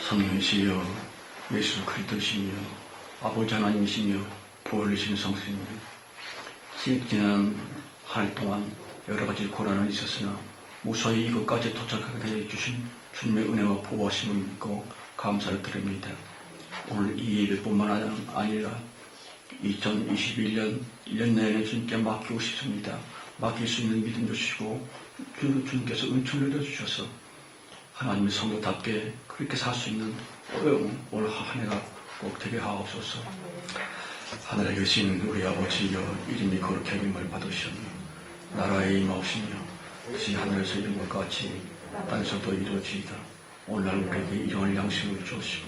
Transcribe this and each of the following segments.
성령이시여 예수 그리스도시며 아버지 하나님이시며 보혈이신 성수님, 지난 한 해 동안 여러 가지 고난은 있었으나 무사히 이것까지 도착하게 해주신 주님의 은혜와 보호하심을 믿고 감사를 드립니다. 오늘 이 예배뿐만 아니라 2021년 1년 내내 주님께 맡기고 싶습니다. 맡길 수 있는 믿음 주시고 주님께서 은총을 내려주셔서 하나님의 성도답게 그렇게 살 수 있는 오늘 한 해가 꼭 되게 하옵소서. 하늘에 계신 우리 아버지여, 이름이 거룩히 여김을 받으시오며 나라에 임하옵시며 뜻이 하늘에서 이룬 것 같이 땅에서도 이루어지이다. 오늘날 우리에게 일용할 양식을 주시고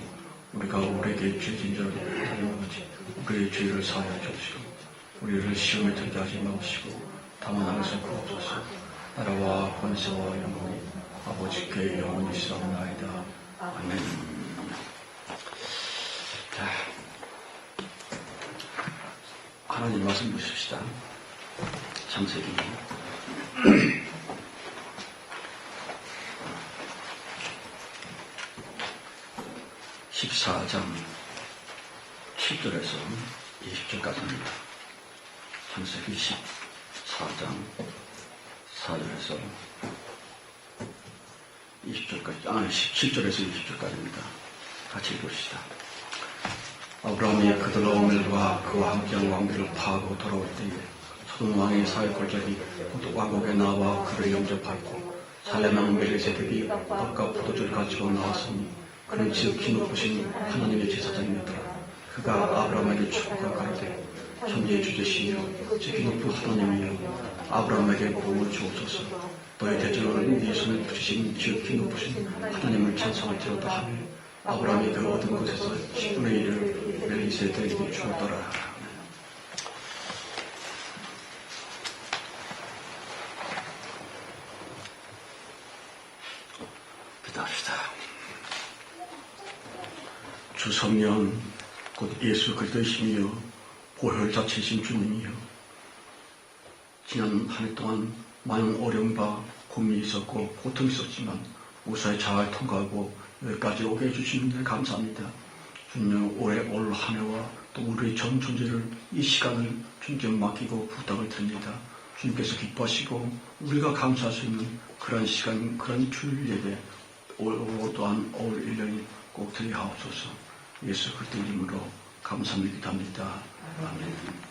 우리가 우리에게 죄진 자를 사하지 우리의 죄를 사하여 주시고 우리를 시험에 들게 하지 마시고 다만 하늘에서 구하소서. 나라와 권세와 영광이 아버지께 영원히 있사옵나이다. 아멘. 자, 하나님 말씀 보십시다. 창세기 14장 7절에서 20절까지입니다. 창세기 14장 4절에서 20절까지, 17절에서 20절까지입니다. 같이 읽읍시다. 아브라함이 그들라오멜과 그와 함께한 왕비를 파하고 돌아올 때에 소돔 왕의 사회골짜기 곧 왕국에 나와 그를 영접하였고 살렘 왕 멜기세덱이 떡과 포도주를 가지고 나왔으니 그는 지극히 높으신 하나님의 제사장이었더라. 그가 아브라함에게 축복하여 가로되 천지의 주제시여 지극히 높은 하나님이여 아브라함에게 복을 주옵소서. 너의 대적으로는 네 손을 붙이신 지극히 높으신 하나님을 찬송할지어다 하며 아브라함이 그 얻은 곳에서 10분의 1을 멜기세덱에게 주었더라. 기도합시다. 주 성령 곧 예수 그리스도이시며 보혈 자체이신 주님이여, 지난 한 해 동안 많은 어려움과 고민이 있었고 고통이 있었지만 무사히 잘 통과하고 여기까지 오게 해주시는 데 감사합니다. 주님, 올해 올 한 해와 또 우리의 전 존재를 이 시간을 주님께 맡기고 부탁을 드립니다. 주님께서 기뻐하시고 우리가 감사할 수 있는 그런 시간, 그런 주일 예배 또한 올 1년이 꼭 되게 하옵소서. 예수 그리스도 이름으로 감사합니다. 아멘.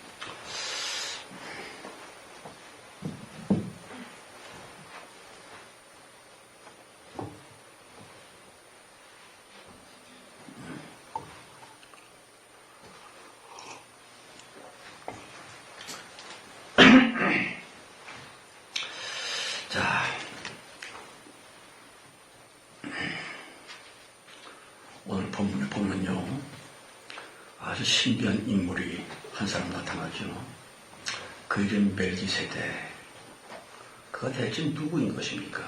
오늘 본문에 보면요, 아주 신비한 인물이 한 사람 나타나죠. 그 이름 멜기세덱. 그가 대체 누구인 것입니까?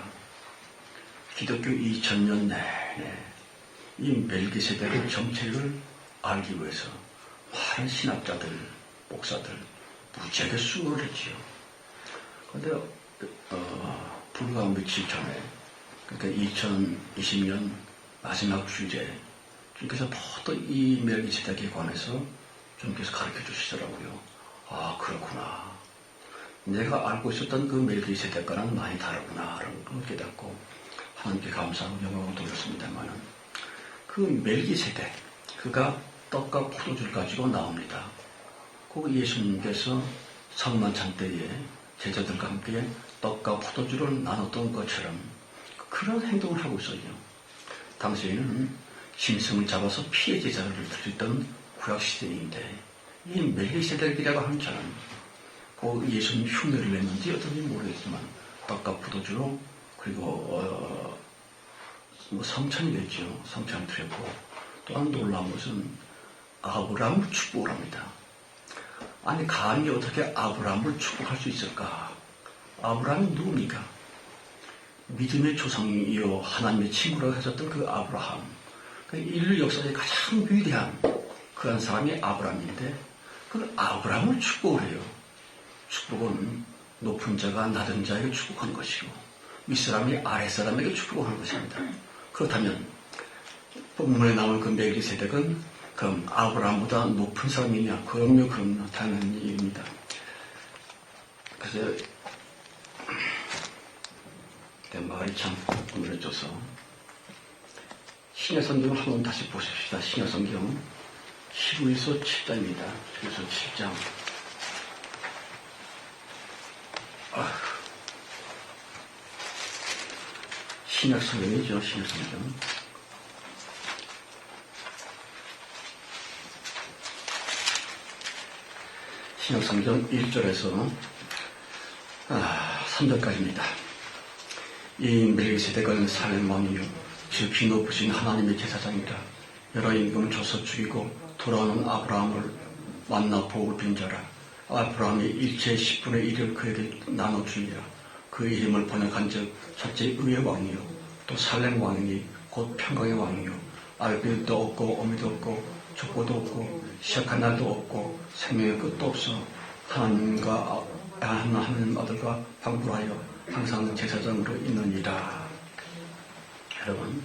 기독교 2000년 내내 이 멜기세덱의 정체를 알기 위해서 많은 신학자들, 목사들 무지하게 수고를 했지요. 그런데 불과 며칠 전에, 그러니까 2020년 마지막 주일에 주님께서 또 이 멜기세덱에 관해서 주님께서 가르쳐 주시더라고요. 아, 그렇구나. 내가 알고 있었던 그 멜기세덱과는 많이 다르구나 라는 걸 깨닫고 하나님께 감사하고 영광을 돌렸습니다만, 그 멜기세덱, 그가 떡과 포도주를 가지고 나옵니다. 그 예수님께서 성만찬 때에 제자들과 함께 떡과 포도주를 나눴던 것처럼 그런 행동을 하고 있어요. 당시에는 짐승을 잡아서 피해 제사를 드렸던 구약시대인데, 이 멜기세덱이라고 하는 자는 그 예수님 흉내를 냈는지 어떤지 모르겠지만 떡과 포도주로, 그리고 성찬이 됐죠. 성찬을 드렸고, 또한 놀라운 것은 아브라함을 축복을 합니다. 아니, 감히 어떻게 아브라함을 축복할 수 있을까? 아브라함이 누굽니까? 믿음의 조상이요 하나님의 친구라고 하셨던 그 아브라함, 인류 역사의 가장 위대한 그런 사람이 아브라함인데, 그 아브라함을 축복을 해요. 축복은 높은 자가 낮은 자에게 축복하는 것이고, 윗사람이 아랫사람에게 축복하는 것입니다. 그렇다면 본문에 나온 그 멜기세덱은 그럼 아브라함보다 높은 사람이냐? 그럼요, 당연한 일입니다. 그래서 말이 참 어려져서 신약 성경을 한번 다시 보십시다. 신약 성경 히브리서 7장입니다. 히브리서 7장. 신약 성경이죠. 신약 성경. 신약 성경 1절에서 3절까지입니다. 이 멜기세덱은 살렘 왕이요 지극히 높으신 하나님의 제사장이라. 여러 임금을 줘서 죽이고 돌아오는 아브라함을 만나 복을 빈 자라. 아브라함이 일체의 10분의 1을 그에게 나눠주니라. 그 이름을 번역한 즉 첫째 의의 왕이요 또 살렘 왕이니 곧 평강의 왕이요 알빌도 없고 어미도 없고 족보도 없고 시작한 날도 없고 생명의 끝도 없어 하나님과 하나님 아들과 방불하여 항상 제사장으로 있느니라. 여러분,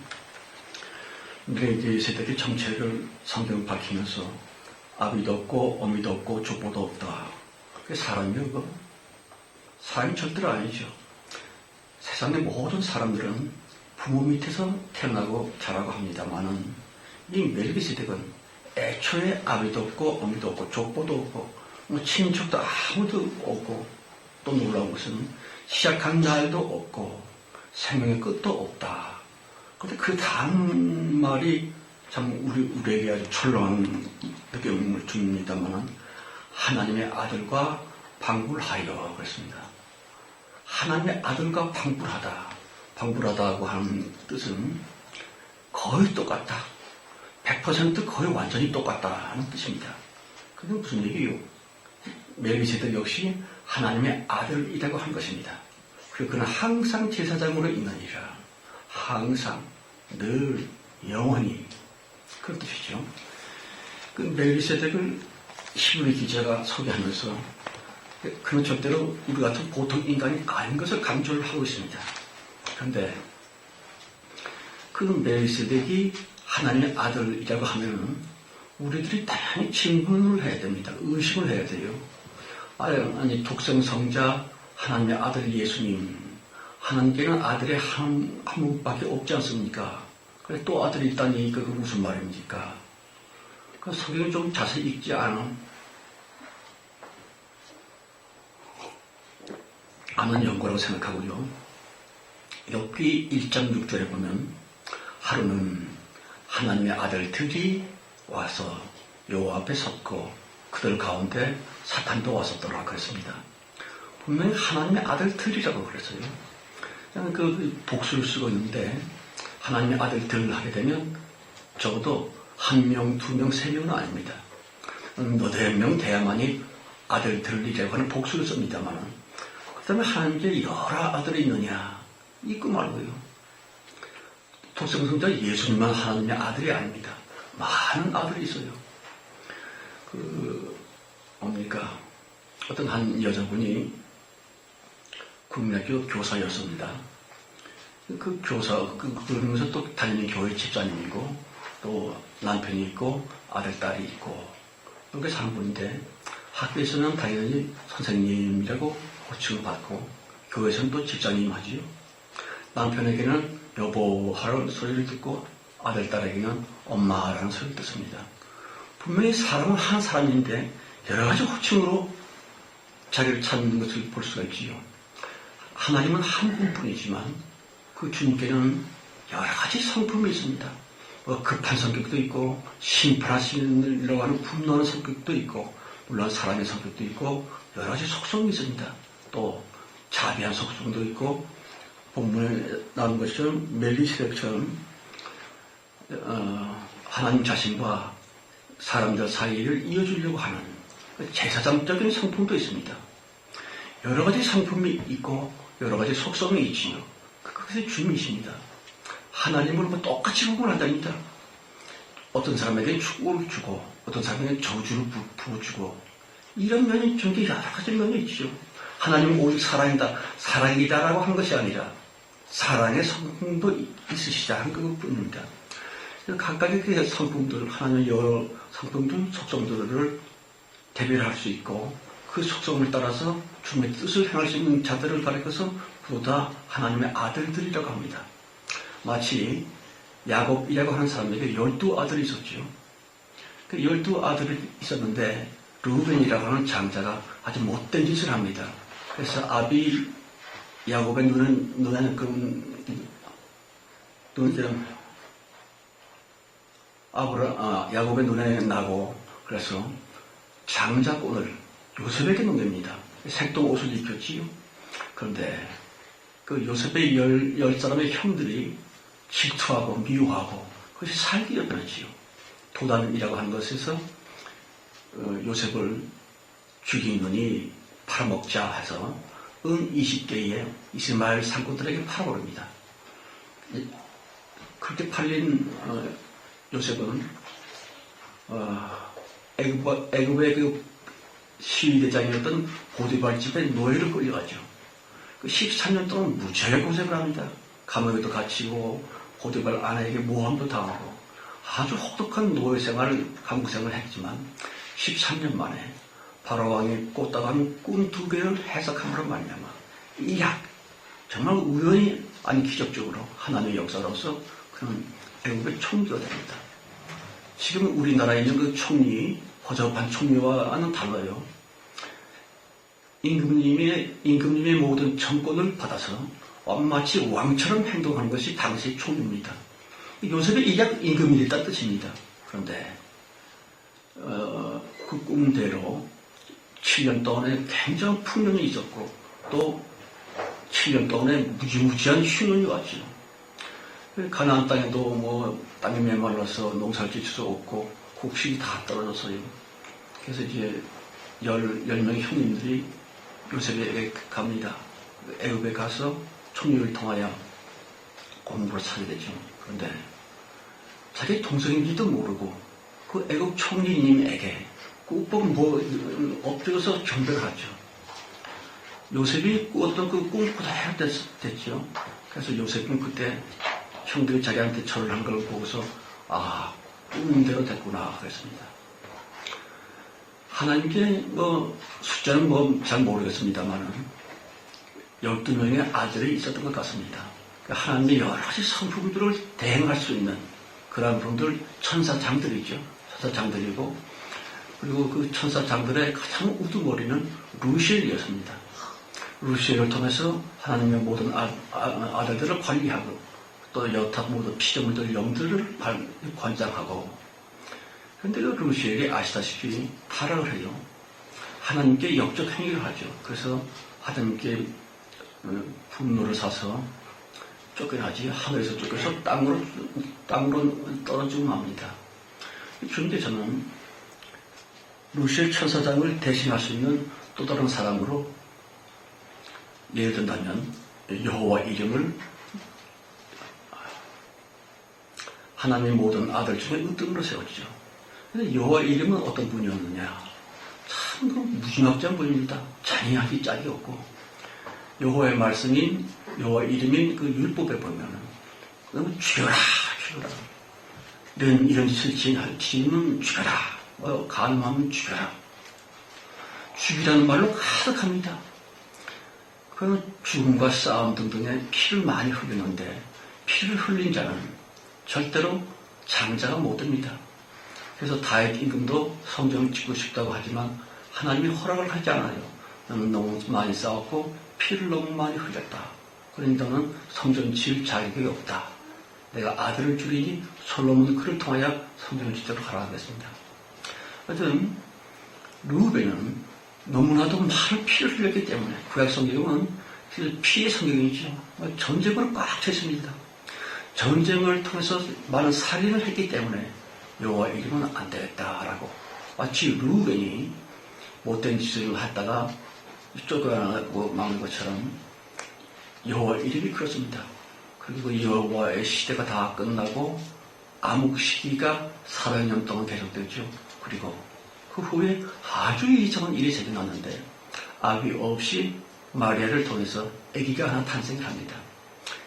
멜기세덱의 정체를 성경 밝히면서 아비도 없고 어미도 없고 족보도 없다. 그게 사람이요, 그거? 사람이 절대로 아니죠. 세상의 모든 사람들은 부모 밑에서 태어나고 자라고 합니다만은 이 멜기세덱은 애초에 아비도 없고 어미도 없고 족보도 없고 친척도 아무도 없고, 또 놀라운 것은 시작한 날도 없고 생명의 끝도 없다. 그런데 그 다음 말이 참 우리에게 아주 철렁한 느낌을 줍니다만, 하나님의 아들과 방불하여 그랬습니다. 하나님의 아들과 방불하다. 방불하다고 하는 뜻은 거의 똑같다. 100% 거의 완전히 똑같다는 뜻입니다. 그게 무슨 얘기예요? 멜기세덱 역시 하나님의 아들이라고 한 것입니다. 그리고 그는 항상 제사장으로 있느니라. 항상, 늘, 영원히. 그런 뜻이죠. 그 멜기세덱을 히브리 기자가 소개하면서 그는 절대로 우리 같은 보통 인간이 아닌 것을 강조를 하고 있습니다. 그런데 그 멜기세덱이 하나님의 아들이라고 하면은 우리들이 당연히 질문을 해야 됩니다. 의심을 해야 돼요. 아니 독생성자 하나님의 아들 예수님, 하나님께는 아들이 한 분밖에 없지 않습니까? 그래 또 아들이 있다니 그게 무슨 말입니까? 그 성경을 좀 자세히 읽지 않은 연거라고 생각하고요. 욥기 1장 6절에 보면 하루는 하나님의 아들들이 와서 여호와 앞에 섰고 그들 가운데 사탄도 왔었더라 그랬습니다. 분명히 하나님의 아들들이라고 그랬어요. 그냥 그 복수를 쓰고 있는데 하나님의 아들들 하게 되면 적어도 1명, 2명, 3명은 아닙니다. 너댓 명 돼야만이 아들들이라고 하는 복수를 씁니다만, 그 다음에 하나님께 여러 아들이 있느냐? 있고 말고요. 독생성자 예수님만 하나님의 아들이 아닙니다. 많은 아들이 있어요. 뭡니까? 어떤 한 여자분이 국민학교 교사였습니다. 그러면서 또 다니는 교회 집사님이고, 또 남편이 있고, 아들, 딸이 있고, 이렇게 사는 분인데, 학교에서는 당연히 선생님이라고 호칭을 받고, 교회에서는 또 집사님 하지요. 남편에게는 여보하는 소리를 듣고, 아들, 딸에게는 엄마라는 소리를 듣습니다. 분명히 사람은 한 사람인데, 여러 가지 호칭으로 자기를 찾는 것을 볼 수가 있지요. 하나님은 한 분뿐이지만, 그 주님께는 여러 가지 성품이 있습니다. 급한 성격도 있고, 심판하시려고 하는 분노하는 성격도 있고, 물론 사람의 성격도 있고, 여러 가지 속성이 있습니다. 또 자비한 속성도 있고, 본문에 나온 것처럼 멜리세덱처럼 하나님 자신과 사람들 사이를 이어주려고 하는 제사장적인 성품도 있습니다. 여러 가지 성품이 있고 여러 가지 속성이 있지요. 그것이 주님이십니다. 하나님을 똑같이 보면 안 됩니다. 어떤 사람에게 축복을 주고 어떤 사람에게 저주를 부어주고 이런 면이 전개 여러 가지 면이 있죠. 하나님은 오직 사랑이다, 사랑이다라고 한 것이 아니라 사랑의 성품도 있으시자 한 것뿐입니다. 각각의 그 성품들, 하나님의 여러 성품들, 속성들을 대별할 수 있고 그 속성을 따라서 주님의 뜻을 행할 수 있는 자들을 가리켜서 모두 다 하나님의 아들들이라고 합니다. 마치 야곱이라고 하는 사람에게 12아들이 있었죠. 그 12아들이 있었는데 르우벤이라고 하는 장자가 아주 못된 짓을 합니다. 그래서 아비 야곱의 눈에는 야곱의 눈에 나고 그래서 장자권을 요셉에게 넘깁니다. 색동 옷을 입혔지요. 그런데 그 요셉의 열 사람의 형들이 질투하고 미워하고 그것이 살기였지요. 도단이라고 하는 것에서 요셉을 죽이느니 팔아먹자 해서 은 20개의 이스마엘 상고들에게 팔아버립니다. 그렇게 팔린 요셉은 애굽의 그 시위대장이었던 보디발 집에 노예로 끌려가죠. 그 13년 동안 무지하게 고생을 합니다. 감옥에도 갇히고 보디발 아내에게 모함도 당하고 아주 혹독한 노예 생활을, 감옥 생활을 했지만 13년 만에 바로 왕이 꽂다가 한 꿈 2개를 해석함으로 말미암아 이 정말 우연히 아닌 기적적으로 하나님의 역사로서 그런 애국의 총리가 됩니다. 지금 우리나라에 있는 그 총리, 허접한 총리와는 달라요. 임금님의 모든 정권을 받아서 마치 왕처럼 행동하는 것이 당시 총리입니다. 요셉의 이게 임금이랬다는 뜻입니다. 그런데 그 꿈대로 7년 동안에 굉장한 풍년이 있었고 또 7년 동안에 무지무지한 휴년이 왔죠. 가나안 땅에도 땅이 메말라서 농사를 지을 수 없고 곡식이 다 떨어졌어요. 그래서 이제 10명의 형님들이 요셉에게 갑니다. 애굽에 가서 총리를 통하여 공부를 하게 되죠. 그런데 자기 동생인지도 모르고 그 애굽 총리님에게 꾹 엎드려서 경배를 하죠. 요셉이 꾸었던 그 꿈 그대로 됐죠. 그래서 요셉은 그때 형들이 자기한테 절을 한 걸 보고서 꿈대로 됐구나 그랬습니다. 하나님께 숫자는 잘 모르겠습니다만 12명의 아들이 있었던 것 같습니다. 하나님의 여러 가지 성품들을 대행할 수 있는 그러한 분들 천사장들이죠. 천사장들이고 그리고 그 천사장들의 가장 우두머리는 루시엘이었습니다. 루시엘을 통해서 하나님의 모든 아들들을 관리하고 또 여타 모든 피조물들 영들을 관장하고 그런데 그 루시엘이 아시다시피 타락을 해요. 하나님께 역적 행위를 하죠. 그래서 하나님께 분노를 사서 쫓겨나지 하늘에서 쫓겨서 땅으로 떨어지고 맙니다. 주님께서는 루시엘 천사장을 대신할 수 있는 또 다른 사람으로 예를 든다면 여호와 이름을 하나님의 모든 아들 중에 으뜸으로 세웠죠. 근데 여호와 이름은 어떤 분이었느냐? 참 무지막지한 분입니다. 잔인하기 짝이 없고 여호와의 말씀인 여호와 이름인 그 율법에 보면은 그러면 죽여라. 이런 짓을 지으면 죽여라. 간음하면 죽여라. 죽이라는 말로 가득합니다. 그 죽음과 싸움 등등의 피를 많이 흘리는데 피를 흘린 자는 절대로 장자가 못 됩니다. 그래서 다윗 임금도 성전을 짓고 싶다고 하지만 하나님이 허락을 하지 않아요. 너는 너무 많이 싸웠고 피를 너무 많이 흘렸다. 그러니 너는 성전 지을 자격이 없다. 내가 아들을 주리니 솔로몬은 그를 통하여 성전을 짓도록 하라 하겠습니다. 하여튼 르우벤은 너무나도 많은 피를 흘렸기 때문에 구약 성경은 피의 성경이죠. 전쟁으로 꽉 차 있습니다. 전쟁을 통해서 많은 살인을 했기 때문에 여호와 이름은 안 되겠다라고 마치 르우벤이 못된 짓을 했다가 쫓겨나고 막는 것처럼 여호와 이름이 그렇습니다. 그리고 여호와의 시대가 다 끝나고 암흑 시기가 400년 동안 계속되죠. 그리고 그 후에 아주 이상한 일이 생겨났는데 아비 없이 마리아를 통해서 아기가 하나 탄생을 합니다.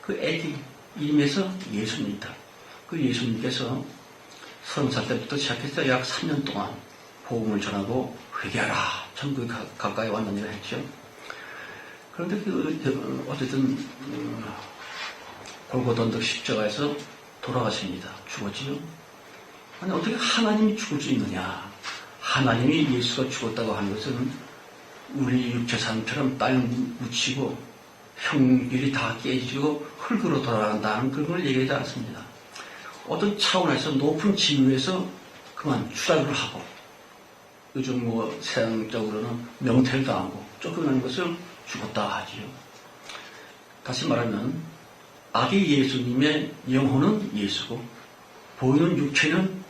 그 아기 이름에서 예수입니다. 그 예수님께서 30살 때부터 시작해서 약 3년 동안 복음을 전하고 회개하라 천국에 가까이 왔느니라 했죠. 그런데 어쨌든 골고다 언덕 십자가에서 돌아가십니다. 죽었지요. 아니 어떻게 하나님이 죽을 수 있느냐? 하나님이 예수가 죽었다고 하는 것은 우리 육체 삶처럼 땅에 묻히고 형질이 다 깨지고 흙으로 돌아간다는 그런 걸 얘기하지 않습니다. 어떤 차원에서 높은 지위에서 그만 추락을 하고 요즘 세상적으로는 명태를 당하고 쫓겨나는 것을 죽었다 하지요. 다시 말하면 아기 예수님의 영혼은 예수고 보이는 육체는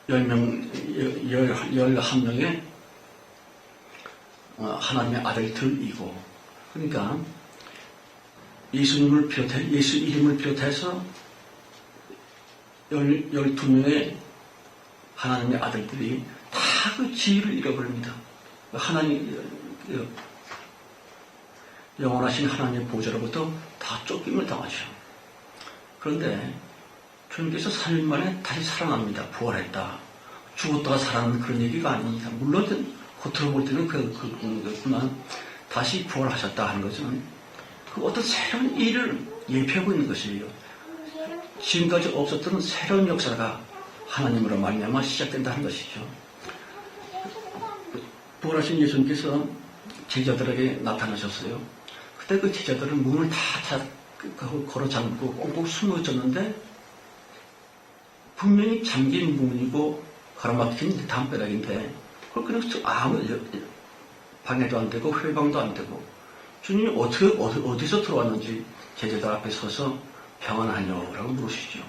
11명의 하나님의 아들들이고 그러니까 예수님을 비롯해 예수 이름을 비롯해서 12명의 하나님의 아들들이 다 그 지위를 잃어버립니다. 하나님 영원하신 하나님의 보좌로부터 다 쫓김을 당하죠. 그런데 주님께서 3일 만에 다시 살아납니다. 부활했다. 죽었다가 살아나는 그런 얘기가 아닙니다. 물론 겉으로 볼 때는 그렇구나. 다시 부활하셨다 하는 것은 그 어떤 새로운 일을 예표하고 있는 것이에요. 지금까지 없었던 새로운 역사가 하나님으로 말미암아 시작된다는 것이죠. 부활하신 예수님께서 제자들에게 나타나셨어요. 그때 그 제자들은 문을 다 걸어 잠그고 꽁꽁 숨어졌는데 분명히 잠긴 문이고 가로막힌 담벼락인데 그걸 그냥 아무 방해도 안 되고 회방도 안 되고 주님이 어디서 들어왔는지 제자들 앞에 서서 평안하냐고 물으시죠.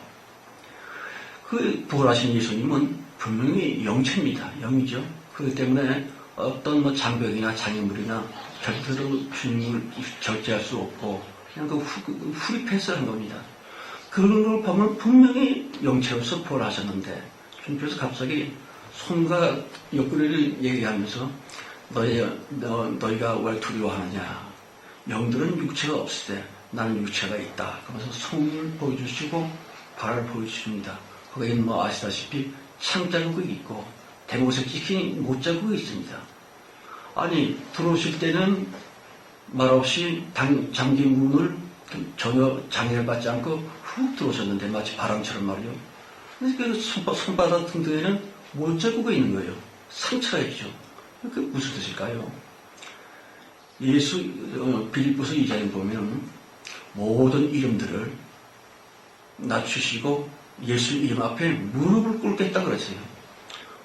그 부활하신 예수님은 분명히 영체입니다. 영이죠. 그렇기 때문에 어떤 장벽이나 장애물이나 절대로 주님을 절제할 수 없고 그냥 후리 패스한 겁니다. 그런 걸 보면 분명히 영체로서 부활하셨는데 주님께서 갑자기 손과 옆구리를 얘기하면서 너희가 왜 두려워하느냐? 영들은 육체가 없을 때 나는 육체가 있다. 그러면서 손을 보여주시고 발을 보여주십니다. 거기에 아시다시피 창자국이 있고 대못에 찍힌 못자국이 있습니다. 아니 들어오실 때는 말없이 잠긴 문을 전혀 장애를 받지 않고 훅 들어오셨는데 마치 바람처럼 말이요. 그 손바닥 등등에는 못자국이 있는 거예요. 상처가 있죠. 그게 무슨 뜻일까요? 빌립보서 2장에 보면 모든 이름들을 낮추시고 예수 이름 앞에 무릎을 꿇겠다 그랬어요.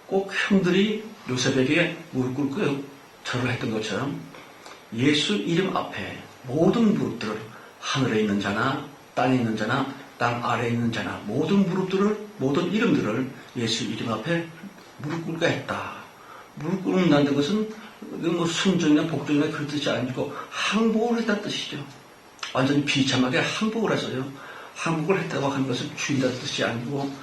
꼭 형들이 요셉에게 무릎 꿇고 절을 했던 것처럼 예수 이름 앞에 모든 무릎들을 하늘에 있는 자나 땅에 있는 자나 땅 아래에 있는 자나 모든 모든 이름들을 예수 이름 앞에 무릎 꿇게 했다. 무릎 꿇는다는 것은 뭐 순종이나 복종이나 그런 뜻이 아니고 항복을 했다는 뜻이죠. 완전히 비참하게 항복을 해서요. 항복을 했다고 하는 것은 주인다는 뜻이 아니고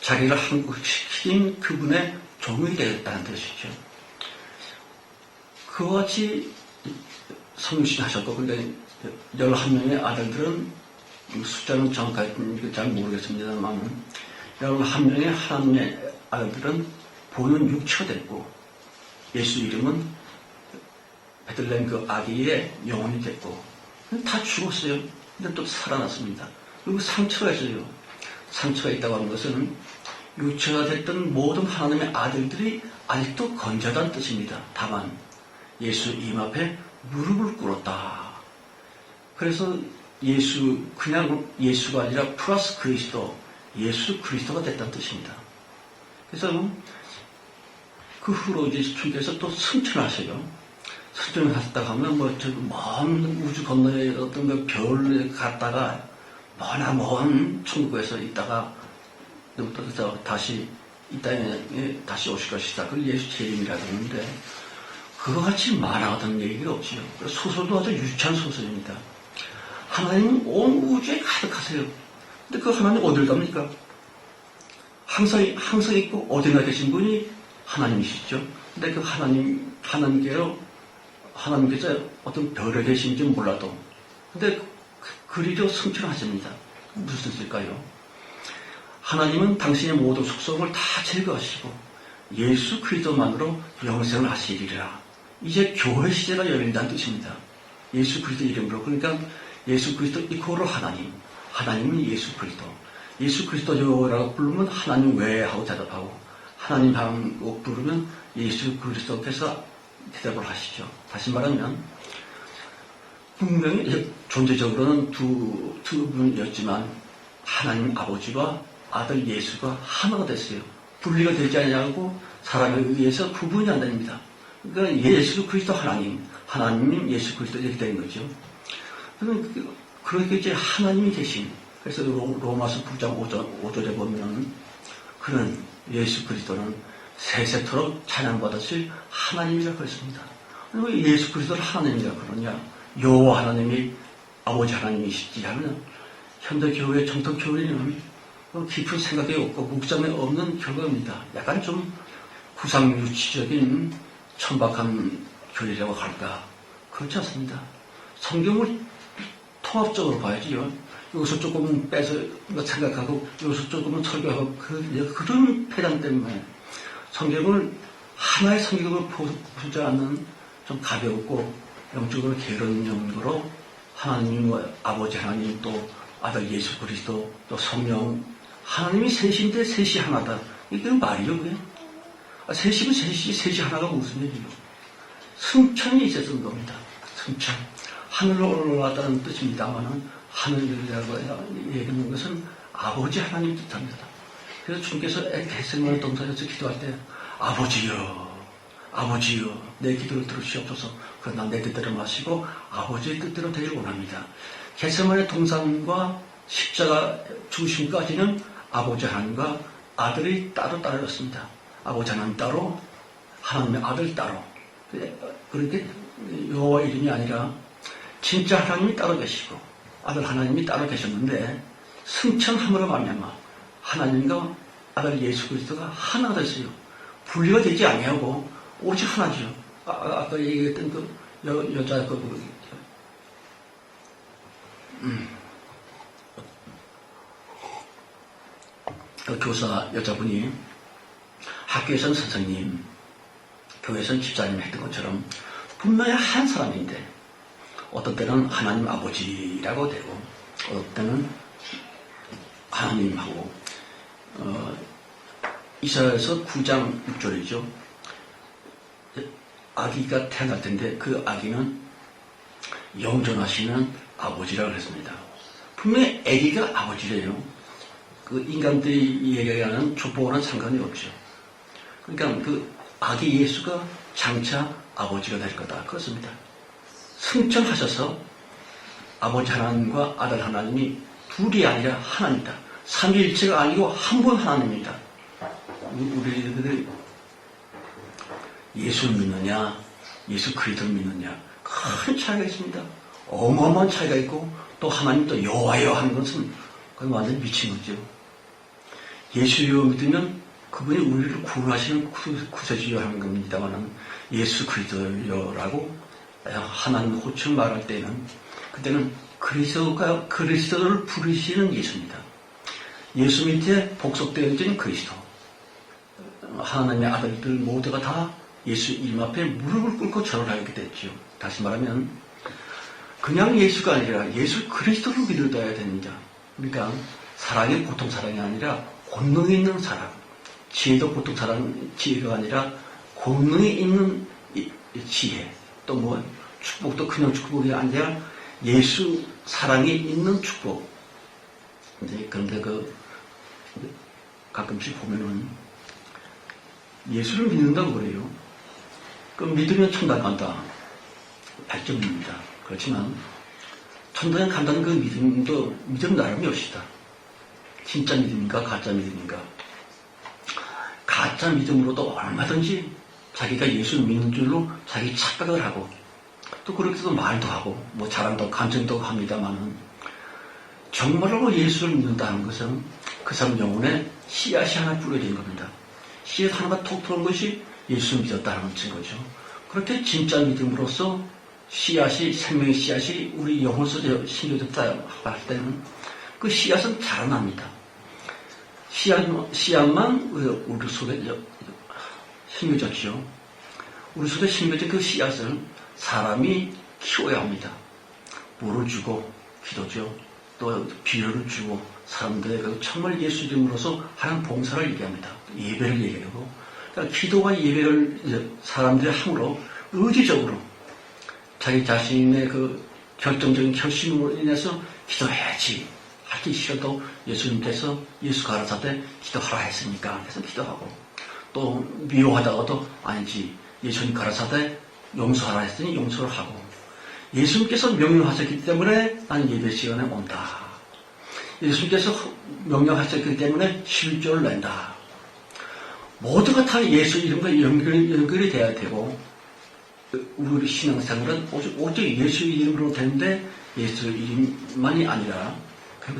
자기를 항복시킨 그분의 종이 되었다는 뜻이죠. 그와 같이 성신하셨고, 그러니까 11명의 아들들은 숫자는 정확하게 잘 모르겠습니다만 11명의 하나님의 아들들은 보는 육체가 됐고 예수 이름은 베들레헴 그 아기의 영혼이 됐고 다 죽었어요. 근데 또 살아났습니다. 그리고 상처가 있어요. 상처가 있다고 하는 것은 육체가 됐던 모든 하나님의 아들들이 아직도 건재하다는 뜻입니다. 다만 예수 이름 앞에 무릎을 꿇었다. 그래서 그냥 예수가 아니라 플러스 그리스도, 예수 그리스도가 됐다는 뜻입니다. 그래서 그 후로 이제 주님께서 또 승천하셔요. 승천하셨다고 하면 먼 우주 건너에 어떤 그 별에 갔다가 먼 천국에서 있다가 다시 이 땅에 다시 오실 것이다. 그걸 예수 재림이라고 하는데 그거 같이 만화같은 얘기가 없지요. 소설도 아주 유치한 소설입니다. 하나님은 온 우주에 가득하세요. 근데 그 하나님 어딜 갑니까? 항상 있고 어디나 계신 분이 하나님이시죠. 근데 그 하나님께서 어떤 별에 계신지 몰라도 근데 그리로 승천하십니다. 무슨 뜻일까요? 하나님은 당신의 모든 속성을 다 제거하시고 예수 그리스도만으로 영생을 하시리라. 이제 교회 시대가 열린다는 뜻입니다. 예수 그리스도 이름으로. 그러니까 예수 그리스도 이코로 하나님, 하나님은 예수 그리스도. 예수 그리스도라고 부르면 하나님 왜 하고 대답하고 하나님 하고 부르면 예수 그리스도께서 대답을 하시죠. 다시 말하면 분명히 존재적으로는 두 분이었지만 하나님 아버지와 아들 예수가 하나가 됐어요. 분리가 되지 않냐고 사람에 의해서 구분이 안 됩니다. 그러니까 예수 그리스도 하나님 예수 그리스도 이렇게 되는 거죠. 그렇게 이제 하나님이 계신, 그래서 로마서 9장 5절에 보면 그는 예수 그리스도는 세세토록 찬양받으실 하나님이라고 그랬습니다. 왜 예수 그리스도를 하나님이라고 그러냐? 여호와 하나님이 아버지 하나님이시지 하면 현대 교회 정통 교회는 깊은 생각이 없고 묵상이 없는 결과입니다. 약간 좀 구상유치적인 천박한 교회라고 할까? 그렇지 않습니다. 성경을 통합적으로 봐야지요. 여기서 조금 빼서 생각하고 여기서 조금은 설교하고 그런 폐단 때문에 성경을 하나의 성경을 보지 않는 좀 가볍고 영적으로 게으른 용도로 하나님 아버지 하나님 또 아들 예수 그리스도 또 성령 하나님이 셋인데 셋이 하나다. 이게 말이요 그게? 셋이면 셋이 하나가 무슨 얘기예요? 승천이 있었던 겁니다. 승천. 하늘로 올라갔다는 뜻입니다만은 하늘이라고 얘기하는 것은 아버지 하나님 뜻합니다. 그래서 주님께서 겟세마네 동산에서 기도할 때 아버지여 내 기도를 들으시옵소서. 그러나 내 뜻대로 마시고 아버지의 뜻대로 되길 원합니다. 겟세마네 동산과 십자가 중심까지는 아버지 하나님과 아들이 따로 따르였습니다. 아버지 하나님 따로 하나님의 아들 따로. 그렇게 여호와 이름이 아니라 진짜 하나님이 따로 계시고 아들 하나님이 따로 계셨는데 승천함으로 말미암아 하나님과 아들 예수 그리스도가 하나가 됐어요. 분리가 되지 아니하고 오직 하나죠. 아까 얘기했던 그 여자 그 교사 여자분이 학교에서는 선생님, 교회에서는 집사님 했던 것처럼 분명히 한 사람인데 어떤 때는 하나님 아버지라고 되고 어떤 때는 하나님하고 이사야서 9장 6절이죠. 아기가 태어날 텐데 그 아기는 영존하시는 아버지라고 했습니다. 분명히 아기가 아버지래요. 그 인간들이 얘기하는 족보와는 상관이 없죠. 그러니까 그 아기 예수가 장차 아버지가 될 거다. 그렇습니다. 승천하셔서 아버지 하나님과 아들 하나님이 둘이 아니라 하나입니다. 삼위일체가 아니고 한 분 하나님입니다. 우리들이 예수를 믿느냐, 예수 그리스도를 믿느냐, 큰 차이가 있습니다. 어마어마한 차이가 있고, 또 하나님 또 여호와여 하는 것은 그건 완전히 미친 거죠. 예수여 믿으면 그분이 우리를 구원하시는 구세주여 하는 겁니다만은, 예수 그리스도여라고 하나님 호칭 말할 때는, 그때는 그리스도를 부르시는 예수입니다. 예수 밑에 복속되어진 그리스도. 하나님의 아들들 모두가 다 예수 이름 앞에 무릎을 꿇고 절을 하게 됐죠. 다시 말하면 그냥 예수가 아니라 예수 그리스도를 믿어야 됩니다. 그러니까 사랑이 보통 사랑이 아니라 권능이 있는 사랑, 지혜도 보통 지혜가 아니라 권능이 있는 지혜, 또 뭐 축복도 그냥 축복이 아니라 예수 사랑이 있는 축복. 그런데 가끔씩 보면은 예수를 믿는다고 그래요. 믿으면 천당 간다. 100점입니다. 그렇지만 천당에 간다는 그 믿음도 믿음 나름이 없시다. 진짜 믿음인가 가짜 믿음인가. 가짜 믿음으로도 얼마든지 자기가 예수를 믿는 줄로 자기 착각을 하고, 또 그렇게도 말도 하고 뭐 자랑도 간증도 합니다만은, 정말로 예수를 믿는다는 것은 그 사람 영혼에 씨앗이 하나 뿌려진 겁니다. 씨앗 하나가 톡 들어온 것이 예수를 믿었다는 거죠. 그렇게 진짜 믿음으로써 씨앗이, 생명의 씨앗이 우리 영혼 속에 심겨졌다 할 때는 그 씨앗은 자라납니다. 씨앗만 우리 속에 심겨졌죠. 우리 속에 심겨진 그 씨앗을 사람이 키워야 합니다. 물을 주고, 기도죠. 또 비료를 주고, 사람들의 정말 예수 이름으로서 하는 봉사를 얘기합니다. 예배를 얘기하고, 그러니까 기도와 예배를 사람들이 함으로 의지적으로 자기 자신의 결정적인 결심으로 인해서 기도해야지 하기 싫어도 예수님께서 예수 가라사대 기도하라 했으니까 그래서 기도하고, 또 미워하다가도 아니지 예수님 가라사대 용서하라 했으니 용서를 하고, 예수님께서 명령하셨기 때문에 나는 예배 시간에 온다. 예수님께서 명령하셨기 때문에 11조를 낸다. 모두가 다 예수 이름과 연결이 돼야 되고, 우리 신앙생활은 오직 예수 이름으로 되는데, 예수 이름만이 아니라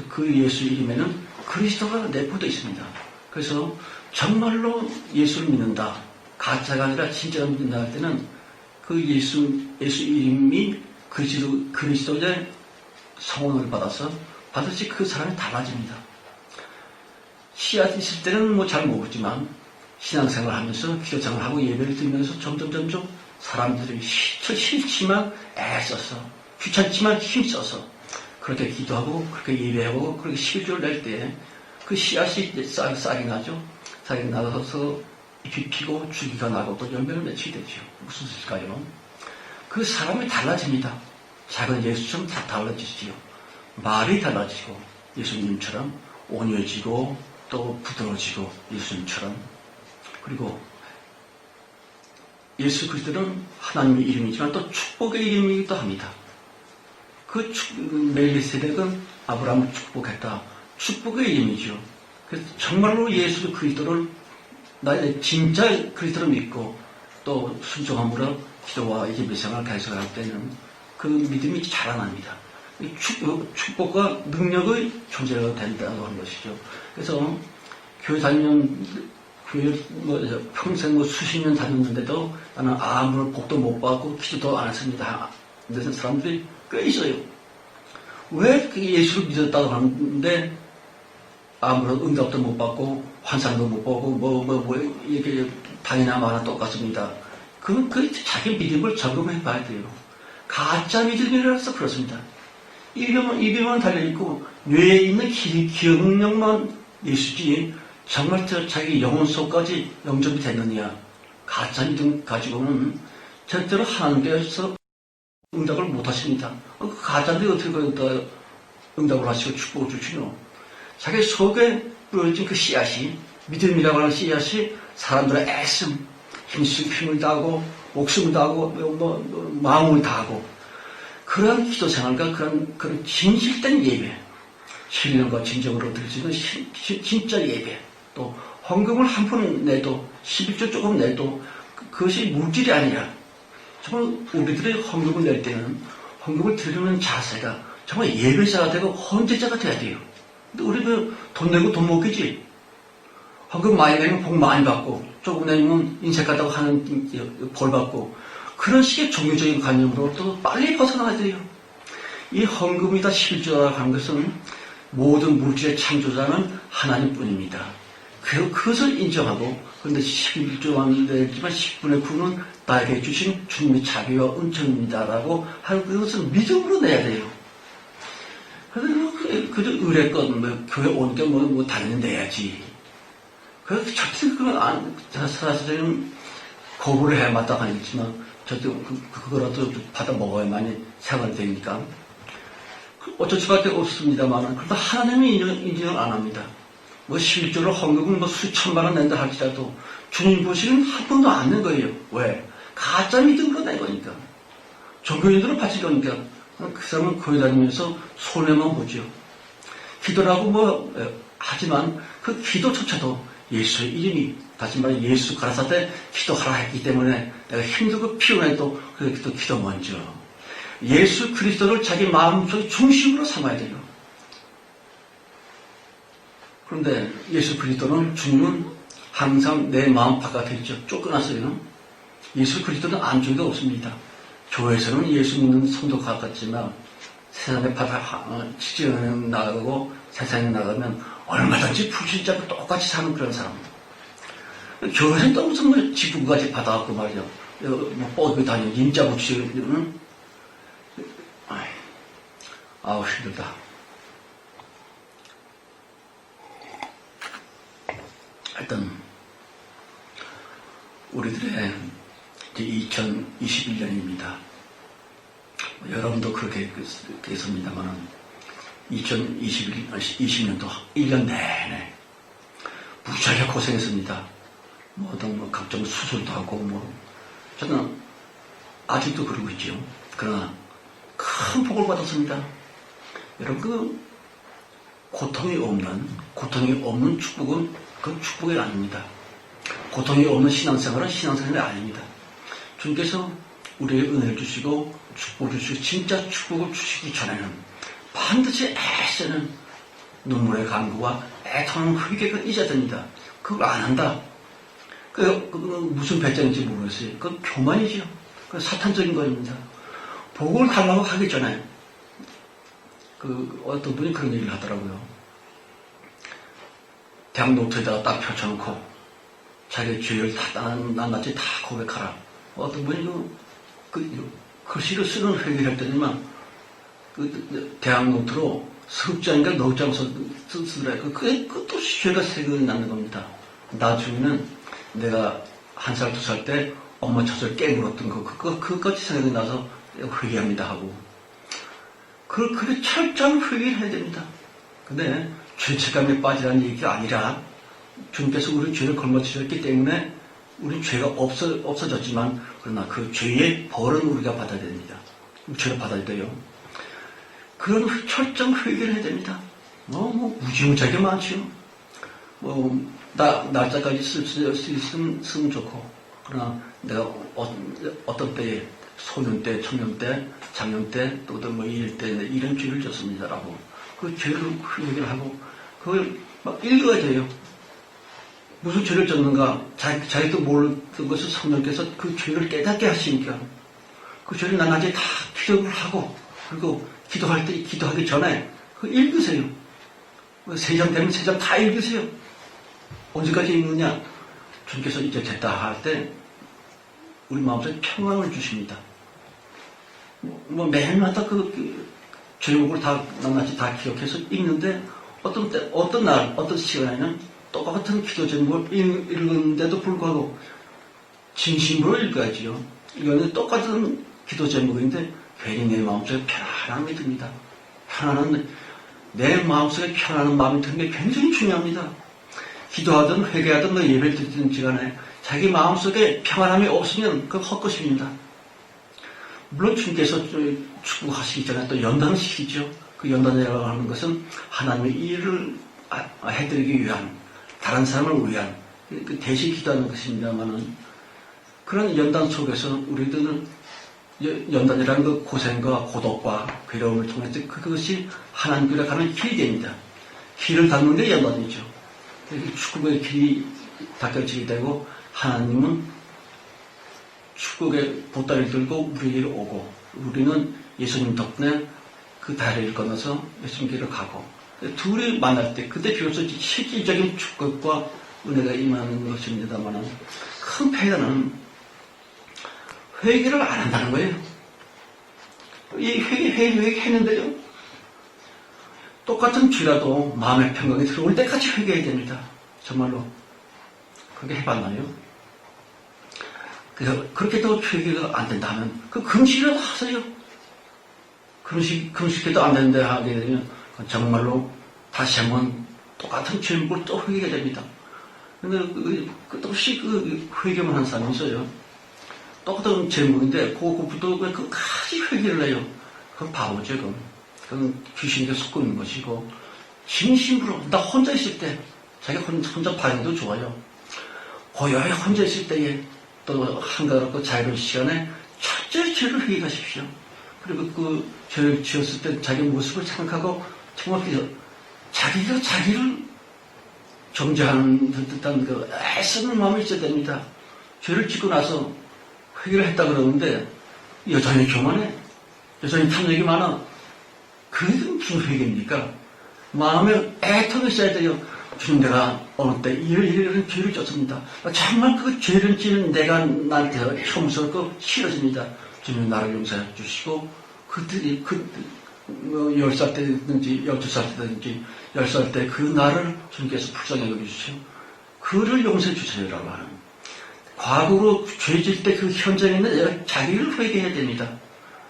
그 예수 이름에는 그리스도가 내포되어 있습니다. 그래서 정말로 예수를 믿는다, 가짜가 아니라 진짜로 믿는다 할 때는 그 예수 이름이 그리스도의 성원을 받았을 그 사람이 달라집니다. 씨앗이 있을 때는 뭐 잘 모르지만 신앙생활 하면서 기도생활 하고 예배를 드리면서 점점 사람들이 싫지만 애써서, 귀찮지만 힘써서 그렇게 기도하고 그렇게 예배하고 그렇게 11조를 낼 때 그 씨앗이 싹이 나죠. 싹이 나서 잎이 피고 줄기가 나고 또 열매를 맺히게 되죠. 무슨 뜻일까요? 그 사람이 달라집니다. 작은 예수처럼 다 달라지지요. 말이 달라지고 예수님처럼 온유해지고 또 부드러워지고 예수님처럼. 그리고 예수 그리스도는 하나님의 이름이지만 또 축복의 이름이기도 합니다. 멜기세덱은 아브라함을 축복했다. 축복의 이름이죠. 그래서 정말로 예수 그리스도를 나의 진짜 그리스도를 믿고 또 순종함으로 기도와 예배생활을 계속할 때는 그 믿음이 자라납니다. 축복과 능력의 존재가 된다고 하는 것이죠. 그래서 교회 다니면 평생 수십 년 다녔는데도 나는 아무런 복도 못 받고 기도도 안 했습니다. 그래서 사람들이 꽤 있어요. 왜 예수를 믿었다고 하는데 아무런 응답도 못 받고 환상도 못 보고 이렇게 당이나 마나 똑같습니다. 그건 자기 믿음을 점검해 봐야 돼요. 가짜 믿음이라서 그렇습니다. 입에만 달려있고 뇌에 있는 기억력만 예수지 정말 자기 영혼 속까지 영접이 됐느냐. 가짜 믿음 가지고는 절대로 하나님께서 응답을 못 하십니다. 가짜인데 어떻게 응답을 하시고 축복을 주시노? 자기 속에 뿌려진 그 씨앗이, 믿음이라고 하는 씨앗이 사람들의 애씀, 힘을 다하고 목숨을 다하고 마음을 다하고 그러한 기도 생활과 그런 진실된 예배, 신령과 진정으로 드릴 수 있는 진짜 예배, 또 헌금을 한 푼 내도 11조 조금 내도 그것이 물질이 아니라 정말 우리들의 헌금을 낼 때는 헌금을 드리는 자세가 정말 예배자가 되고 헌제자가 돼야 돼요. 근데 우리는 돈 내고 돈 먹기지. 헌금 많이 내면 복 많이 받고 조금 내면 인생 같다고 하는 벌 받고 그런 식의 종교적인 관념으로부터 빨리 벗어나야 돼요. 이 헌금이다 11조라고 하는 것은 모든 물질의 창조자는 하나님뿐입니다. 그것을 인정하고 그런데 11조만 내지만 10분의 9는 나에게 주신 주님의 자비와 은총입니다라고 하는 그것을 믿음으로 내야 돼요. 그저 의뢰껏 교회 오니까 당연히 내야지. 그래서 절대 그건 사실은 거부를 해야 마땅하겠지만 절대 그거라도 받아 먹어야만이 생활이 되니까 어쩔 수밖에 없습니다만 그래도 하나님이 인정을 안 합니다. 11조를 헌금은 수천만 원 낸다 할지라도 주님 보시는 한 푼도 안 낸 거예요. 왜? 가짜 믿음으로 낸 거니까. 종교인들은 받을 거니까 그 사람은 교회 다니면서 손해만 보죠. 기도라고 하지만 그 기도조차도 예수의 이름이 다시 말해 예수 가라사대 기도하라 했기 때문에 내가 힘들고 피곤해도 그렇게 또 기도 먼저 예수 그리스도를 자기 마음속의 중심으로 삼아야 돼요. 그런데 예수 그리스도는 주님은 항상 내 마음 바깥에 있죠. 쫓겨났어요. 예수 그리스도는 안쪽에 없습니다. 교회에서는 예수 믿는 성도 같지만 세상에 직장에 나가고 세상에 나가면 얼마든지 불신자고 똑같이 사는 그런 사람. 교회에서는 또 무슨 지붕까지 받아갖고 말이야. 뻗고 다니고 인자 붙이고 아우 힘들다. 일단 우리들의 이제 2021년입니다. 여러분도 그렇게 했습니다만 2020년도 1년 내내 무지하게 고생했습니다. 어떤 각종 수술도 하고 저는 아직도 그러고 있죠. 그러나 큰 복을 받았습니다. 여러분 고통이 없는 축복은 그건 축복이 아닙니다. 고통이 없는 신앙생활은 신앙생활이 아닙니다. 주님께서 우리에게 은혜를 주시고 축복을 주시고 진짜 축복을 주시기 전에는 반드시 애쓰는 눈물의 간구와 애통하는 회개가 있어야 됩니다. 그걸 안 한다. 무슨 배짱인지 모르겠어요. 그건 교만이죠. 그건 사탄적인 거입니다. 복을 달라고 하기 전에 어떤 분이 그런 얘기를 하더라고요. 대학 노트에다가 딱 펼쳐놓고 자기의 죄를 다 낱낱이 다 고백하라. 어떤 분이 글씨를 쓰는 회개를 했더니만 대학 노트로 석장인가 넉장 쓰더라고요. 그것도 죄가 생각이 나는 겁니다. 나중에는 내가 1살, 2살 때 엄마 젖을 깨물었던 그것까지 생각이 나서 회개합니다 하고 그렇게 철저한 회개를 해야 됩니다. 근데 죄책감에 빠지라는 얘기가 아니라 주님께서 우리 죄를 걸머지셨기 때문에 우리 죄가 없어졌지만 그러나 그 죄의 벌은 우리가 받아야 됩니다. 죄를 받아야 돼요. 그런 철저한 회개를 해야 됩니다. 무지무지하게 많죠. 날짜까지 쓸 수 있으면 좋고 그러나 내가 어떤 때에 소년 때, 청년 때, 작년 때, 또 일 때 이런 죄를 졌습니다라고 그 죄를 얘기를 하고 그걸 막 읽어야 돼요. 무슨 죄를 졌는가 자기도 모르던 것을 성령께서 그 죄를 깨닫게 하시니까 그 죄를 낱낱이 다 기록을 하고 그리고 기도할 때 기도하기 전에 그 읽으세요. 3장 되면 3장 다 읽으세요. 언제까지 읽느냐? 주님께서 이제 됐다 할 때 우리 마음속에 평안을 주십니다. 매일마다 그 제목을 다 낱낱이 다 기억해서 읽는데 어떤 날, 어떤 시간에는 똑같은 기도 제목을 읽는데도 불구하고 진심으로 읽어야지요. 이거는 똑같은 기도 제목인데 괜히 내 마음속에 편안함이 듭니다. 내 마음속에 편안한 마음이 드는 게 굉장히 중요합니다. 기도하든 회개하든 예배를 드리든 시간에 자기 마음속에 평안함이 없으면 그건 헛것입니다. 물론 주님께서 축복하시기 전에 또 연단을 시키죠. 그 연단이라고 하는 것은 하나님의 일을 해드리기 위한, 다른 사람을 위한 그 대신 기도하는 것입니다만은, 그런 연단 속에서 우리들은 연단이라는 그 고생과 고독과 괴로움을 통해서 그것이 하나님께로 가는 길이 됩니다. 길을 닦는 게 연단이죠. 축복의 길이 닦여지게 되고, 하나님은 축복의 보따리를 들고 우리에게 오고, 우리는 예수님 덕분에 그 다리를 건너서 예수님께로 가고, 둘이 만날 때 그때 비로소 실질적인 축복과 은혜가 임하는 것입니다만, 큰 패배는 회개를 안 한다는 거예요. 이 회개했는데요, 똑같은 죄라도 마음의 평강이 들어올 때까지 회개해야 됩니다. 정말로. 그게 해봤나요? 그렇게도 회개가 안 된다면 그 금식이라도 하세요. 금식해도 안 되는데 하게 되면 정말로 다시 한번 똑같은 죄목을 또 회개해야 됩니다. 근데 끝없이 그 회개만 한 사람이 있어요. 똑같은 제목인데 그것부터 왜 끝까지 회개를 해요? 그건 바보죠. 그건 귀신에게 속고 있는 것이고, 진심으로 나 혼자 있을 때, 자기가 혼자 반응도 좋아요. 고요히 혼자 있을 때에 또 한가롭고 자유로운 시간에 철저히 죄를 회개하십시오. 그리고 그 죄를 지었을 때 자기 모습을 생각하고 정확히 자기가 자기를 정죄하는 듯한 그 애쓰는 마음이 있어야 됩니다. 죄를 짓고 나서 회개를 했다 그러는데 여전히 교만해. 여전히 탐욕이 많아. 그게 무슨 회개입니까? 마음에 애통이 있어야 돼요. 주님, 내가 어느 때 이런 죄를 졌습니다. 정말 그 죄를 지은 내가 나한테 혐오스럽고 싫어집니다. 주님, 나를 용서해 주시고, 그들이 10살 때든지 12살 때든지 10살 때 그 나를 주님께서 불쌍히 여겨주시오. 그를 용서해 주세요라고 하는, 과거로 죄질 때 그 현장에 있는 내가 자기를 회개해야 됩니다.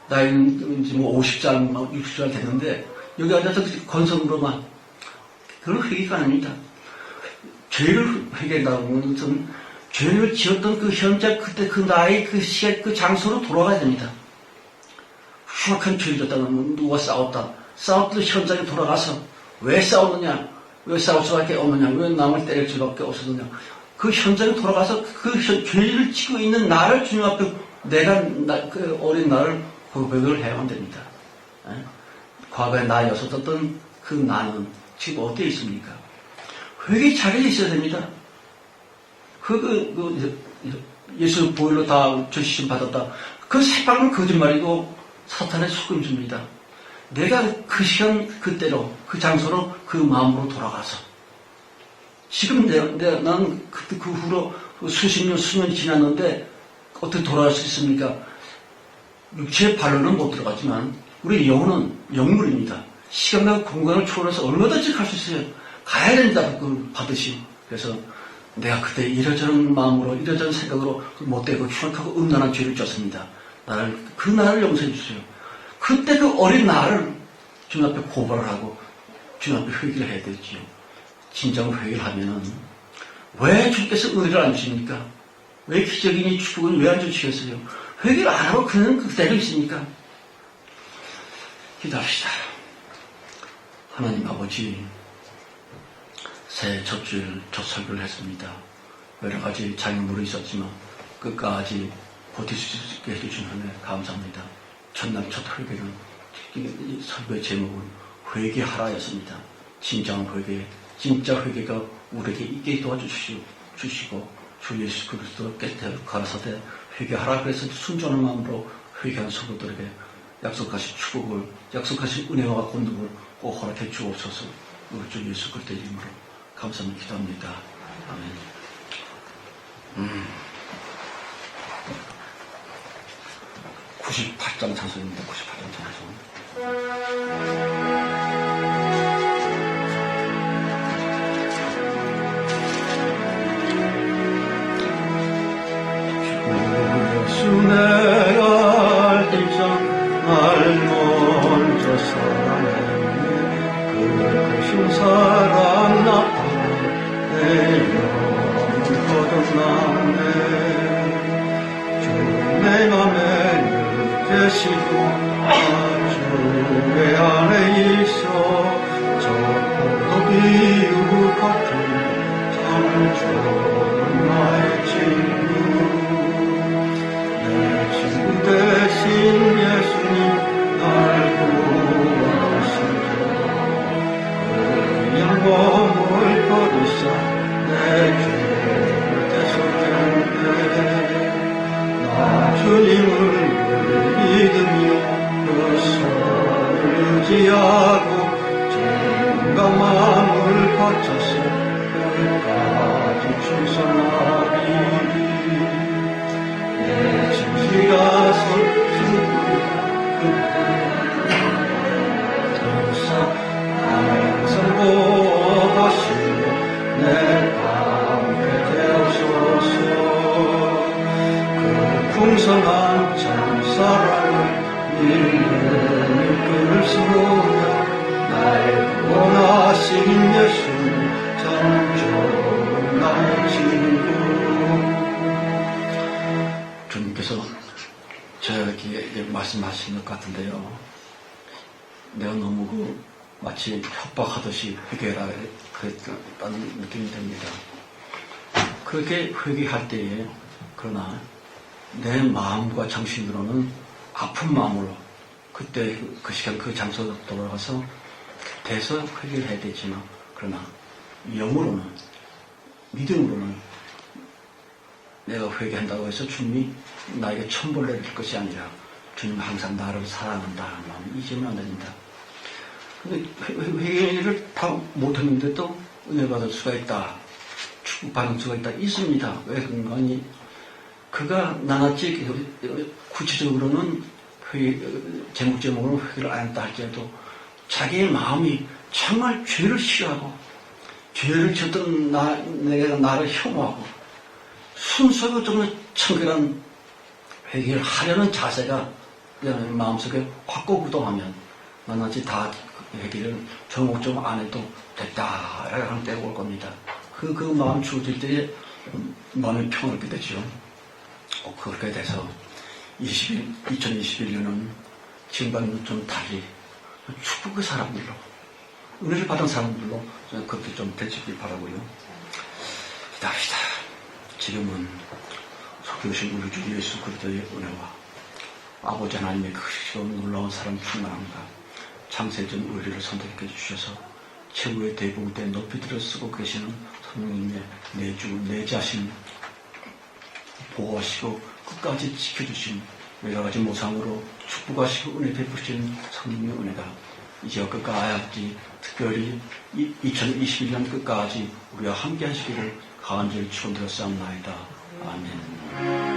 나이는 이제 50살, 60살 됐는데 여기 앉아서 건성으로만 그런 회개가 아닙니다. 죄를 회개한다는 것은 죄를 지었던 그 현장, 그때 그 나이, 그 시간, 그 장소로 돌아가야 됩니다. 흉악한 죄를 졌다면 누가 싸웠다. 싸웠던 현장에 돌아가서 왜 싸웠느냐, 왜 싸울 수밖에 없느냐, 왜 남을 때릴 수밖에 없었느냐, 그 현장에 돌아가서 그 죄를 지고 있는 나를 주님 앞에 내가 그 어린 나를 고백을 해야 됩니다. 과거에 나였었던 그 나는 지금 어디에 있습니까? 회개 자리에 있어야 됩니다. 예수 보혈로 다 죄시심 받았다. 그 새빨간 거짓말이고 사탄의 속임수입니다. 내가 그 시간 그때로 그 장소로 그 마음으로 돌아가서 지금 나는 그 후로 수십 년 수년 지났는데 어떻게 돌아갈 수 있습니까? 육체의 발로는 못 들어가지만 우리 영혼은 영물입니다. 시간과 공간을 초월해서 얼마든지 갈 수 있어요. 가야 된다, 그걸 받으시. 그래서 내가 그때 이러저런 마음으로, 이러저런 생각으로 못되고 흉악하고 음란한 죄를 졌습니다. 그 나를 용서해 주세요. 그때 그 어린 나를 주님 앞에 고발을 하고 주님 앞에 회개를 해야 되지요. 진정 회개를 하면은 왜 주께서 은혜를 안 주십니까? 왜 기적이니 축복은 왜 안 주시겠어요? 회개를 안 하고 그냥 그대로 있습니까? 기도합시다. 하나님 아버지, 새해 첫 주일 첫 설교를 했습니다. 여러 가지 장애물이 있었지만 끝까지 버틸 수 있게 해주신 은혜 감사합니다. 첫날 첫 회개는 설교의 제목은 회개하라였습니다. 진정한 회개, 진짜 회개가 우리에게 있게 도와주시고 주 예수 그리스도께 가라사대 회개하라 그래서 순전한 마음으로 회개한 성도들에게 약속하신 축복을, 약속하신 은혜와 권능을 꼭 허락해 주옵소서. 우리 주 예수 그리스도의 이름으로 감사합니다. 기도합니다. 아멘. 98장 찬송입니다. 98장 찬송. 내가 알기전 날 먼저 사랑했네. 그 사랑 나빠 내 영을 거듭나네. 주 내 맘에 계시고 주의 안에 풍성한 참사랑을 이름을 끊을 수 없냐 나의 원하신 예수 참 좋은 나의 친구. 주님께서 저에게 말씀하신 것 같은데요, 내가 너무 마치 협박하듯이 회개라 그랬다는 느낌이 듭니다. 그렇게 회개할 때에 그러나 내 마음과 정신으로는 아픈 마음으로 그때 그 시간 그 장소로 돌아가서 돼서 회개를 해야 되지만, 그러나 영으로는, 믿음으로는 내가 회개한다고 해서 주님이 나에게 천벌을 내릴 것이 아니라 주님은 항상 나를 사랑한다는 마음을 잊으면 안 됩니다. 근데 회개를 다 못했는데 또 은혜 받을 수가 있다, 축복받을 수가 있다, 있습니다. 왜 그런가니, 그가 나같이 구체적으로는 제목으로는 회개를 안 했다 할지라도 자기의 마음이 정말 죄를 싫어하고 죄를 지었던 내가 나를 혐오하고 순수하고 정말 청결한 회개를 하려는 자세가 내 마음속에 확고부동하면 나같이 다 회개를 조목조목 안 해도 됐다 라고 하는 때가 올 겁니다. 그 마음 주어질 때에 마음의 평을 얻게 되죠. 그렇게 돼서 2021년은 지금과는 좀 달리 축복의 사람들로, 은혜를 받은 사람들로 그렇게 좀 되시길 바라고요. 기다리시다. 지금은 속히 우리 주 예수 그리스도의 은혜와 아버지 하나님의 크시고 놀라운 사랑 충만함과 창세전 우리를 선택해 주셔서 최고의 대봉대 높이 들어 쓰고 계시는 성령님의 내주, 내 자신 보호하시고 끝까지 지켜주신 여러 가지 모상으로 축복하시고 은혜 베푸시는 성령의 은혜가 이제와 끝까지, 특별히 2021년 끝까지 우리와 함께 하시기를 간절히 축원드렸사옵나이다. 아멘.